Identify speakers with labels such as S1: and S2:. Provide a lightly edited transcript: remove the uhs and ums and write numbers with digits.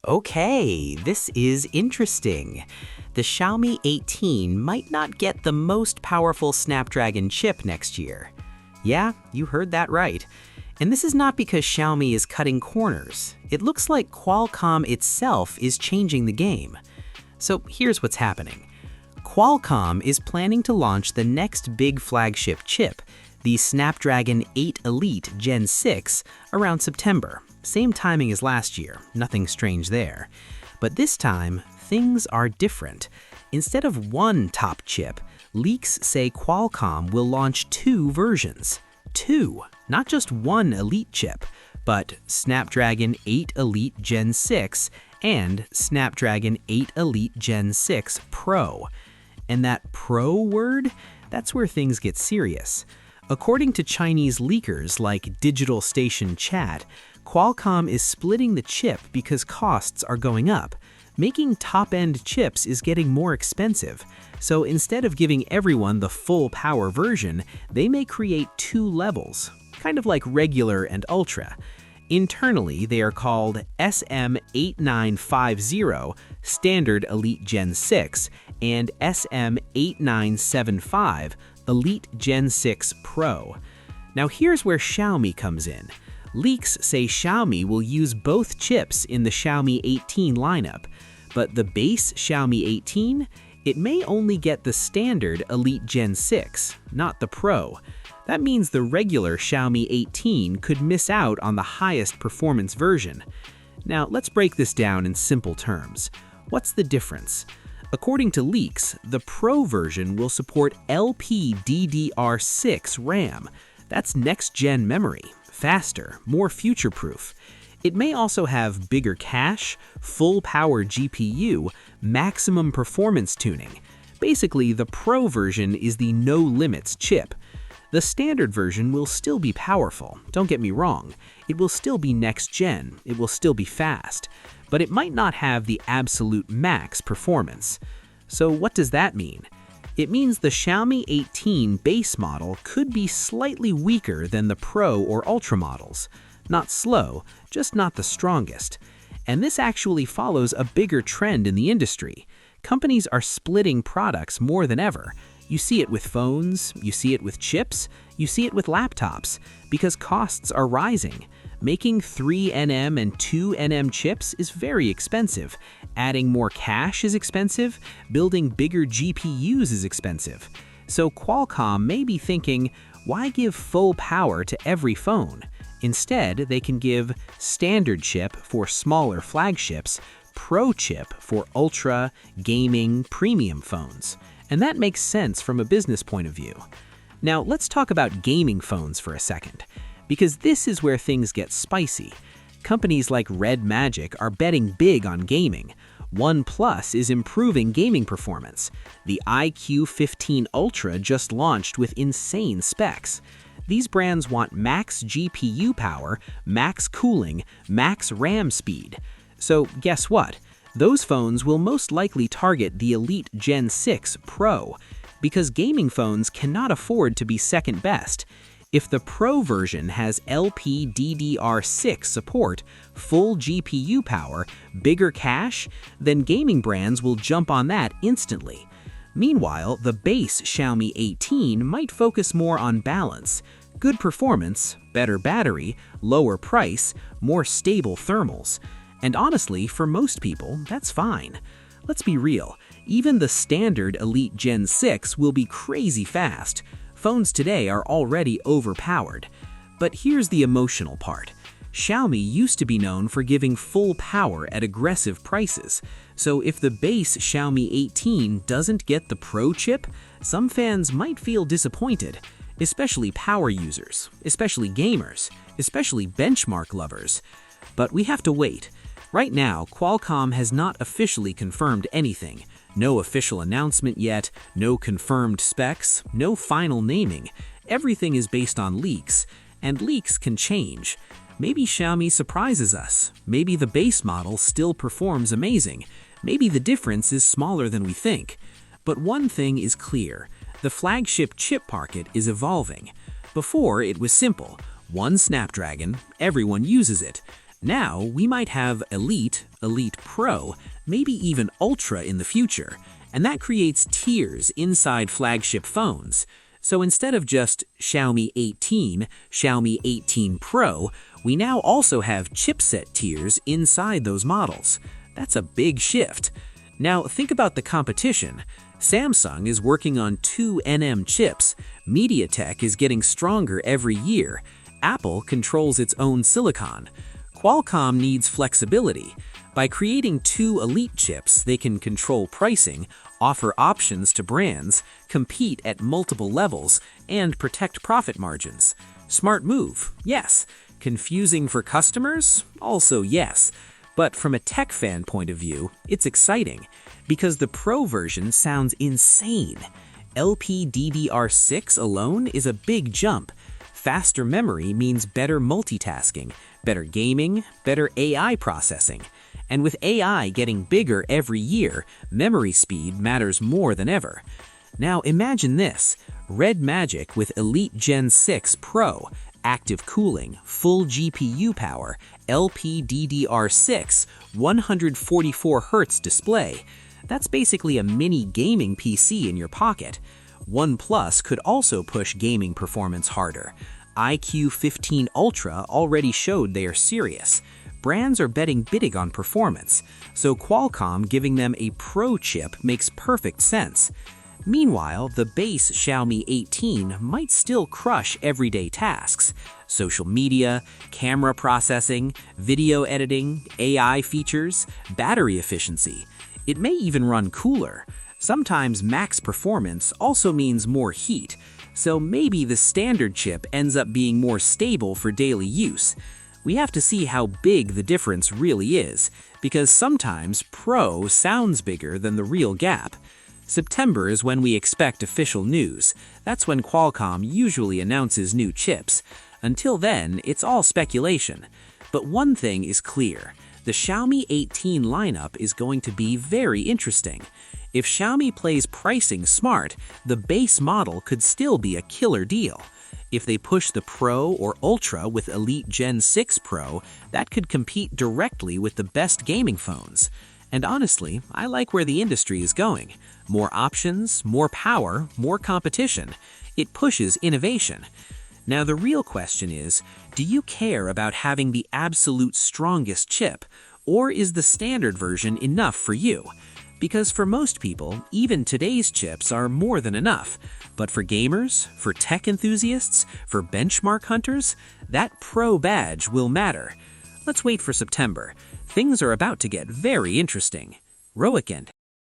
S1: Okay, this is interesting. The Xiaomi 18 might not get the most powerful Snapdragon chip next year. Yeah, you heard that right. And this is not because Xiaomi is cutting corners. It looks like Qualcomm itself is changing the game. So here's what's happening. Qualcomm is planning to launch the next big flagship chip, the Snapdragon 8 Elite Gen 6, around September. Same timing as last year, nothing strange there. But this time, things are different. Instead of one top chip, leaks say Qualcomm will launch two versions. Two, not just one Elite chip, but Snapdragon 8 Elite Gen 6 and Snapdragon 8 Elite Gen 6 Pro. And that Pro word, that's where things get serious. According to Chinese leakers like Digital Station Chat, Qualcomm is splitting the chip because costs are going up. Making top-end chips is getting more expensive. So instead of giving everyone the full power version, they may create two levels, kind of like regular and ultra. Internally, they are called SM8950 Standard Elite Gen 6 and SM8975 Elite Gen 6 Pro. Now here's where Xiaomi comes in. Leaks say Xiaomi will use both chips in the Xiaomi 18 lineup, but the base Xiaomi 18, it may only get the standard Elite Gen 6, not the Pro. That means the regular Xiaomi 18 could miss out on the highest performance version. Now let's break this down in simple terms. What's the difference? According to leaks, the Pro version will support LPDDR6 RAM. That's next-gen memory, faster, more future-proof. It may also have bigger cache, full-power GPU, maximum performance tuning. Basically, the Pro version is the no-limits chip. The standard version will still be powerful, don't get me wrong. It will still be next-gen, it will still be fast, but it might not have the absolute max performance. So what does that mean? It means the Xiaomi 18 base model could be slightly weaker than the Pro or Ultra models. Not slow, just not the strongest. And this actually follows a bigger trend in the industry. Companies are splitting products more than ever. You see it with phones, you see it with chips, you see it with laptops, because costs are rising. Making 3nm and 2nm chips is very expensive. Adding more cache is expensive. Building bigger GPUs is expensive. So Qualcomm may be thinking, why give full power to every phone? Instead, they can give standard chip for smaller flagships, Pro chip for ultra, gaming, premium phones. And that makes sense from a business point of view. Now let's talk about gaming phones for a second, because this is where things get spicy. Companies like Red Magic are betting big on gaming. OnePlus is improving gaming performance. The iQ15 Ultra just launched with insane specs. These brands want max GPU power, max cooling, max RAM speed. So guess what? Those phones will most likely target the Elite Gen 6 Pro, because gaming phones cannot afford to be second best. If the Pro version has LPDDR6 support, full GPU power, bigger cache, then gaming brands will jump on that instantly. Meanwhile, the base Xiaomi 18 might focus more on balance, good performance, better battery, lower price, more stable thermals. And honestly, for most people, that's fine. Let's be real, even the standard Elite Gen 6 will be crazy fast. Phones today are already overpowered. But here's the emotional part. Xiaomi used to be known for giving full power at aggressive prices. So if the base Xiaomi 18 doesn't get the Pro chip, some fans might feel disappointed, especially power users, especially gamers, especially benchmark lovers. But we have to wait. Right now, Qualcomm has not officially confirmed anything. No official announcement yet, no confirmed specs, no final naming. Everything is based on leaks, and leaks can change. Maybe Xiaomi surprises us. Maybe the base model still performs amazing. Maybe the difference is smaller than we think. But one thing is clear. The flagship chip market is evolving. Before, it was simple. One Snapdragon, everyone uses it. Now, we might have Elite, Elite Pro, maybe even Ultra in the future, and that creates tiers inside flagship phones. So instead of just Xiaomi 18, Xiaomi 18 Pro, we now also have chipset tiers inside those models. That's a big shift. Now think about the competition. Samsung is working on 2 NM chips, MediaTek is getting stronger every year, Apple controls its own silicon. Qualcomm needs flexibility. By creating 2 elite chips, they can control pricing, offer options to brands, compete at multiple levels, and protect profit margins. Smart move, yes. Confusing for customers? Also yes. But from a tech fan point of view, it's exciting, because the Pro version sounds insane. LPDDR6 alone is a big jump. Faster memory means better multitasking, better gaming, better AI processing. And with AI getting bigger every year, memory speed matters more than ever. Now imagine this, Red Magic with Elite Gen 6 Pro, active cooling, full GPU power, LPDDR6, 144Hz display. That's basically a mini gaming PC in your pocket. OnePlus could also push gaming performance harder. iQOO 15 Ultra already showed they are serious. Brands are betting big on performance, so Qualcomm giving them a Pro chip makes perfect sense. Meanwhile, the base Xiaomi 18 might still crush everyday tasks. Social media, camera processing, video editing, AI features, battery efficiency. It may even run cooler. Sometimes max performance also means more heat, so maybe the standard chip ends up being more stable for daily use. We have to see how big the difference really is, because sometimes Pro sounds bigger than the real gap. September is when we expect official news. That's when Qualcomm usually announces new chips. Until then, it's all speculation. But one thing is clear. The Xiaomi 18 lineup is going to be very interesting. If Xiaomi plays pricing smart, the base model could still be a killer deal. If they push the Pro or Ultra with Elite Gen 6 Pro, that could compete directly with the best gaming phones. And honestly, I like where the industry is going. More options, more power, more competition. It pushes innovation. Now the real question is, do you care about having the absolute strongest chip, or is the standard version enough for you? Because for most people, even today's chips are more than enough. But for gamers, for tech enthusiasts, for benchmark hunters, that Pro badge will matter. Let's wait for September. Things are about to get very interesting. Roweekend.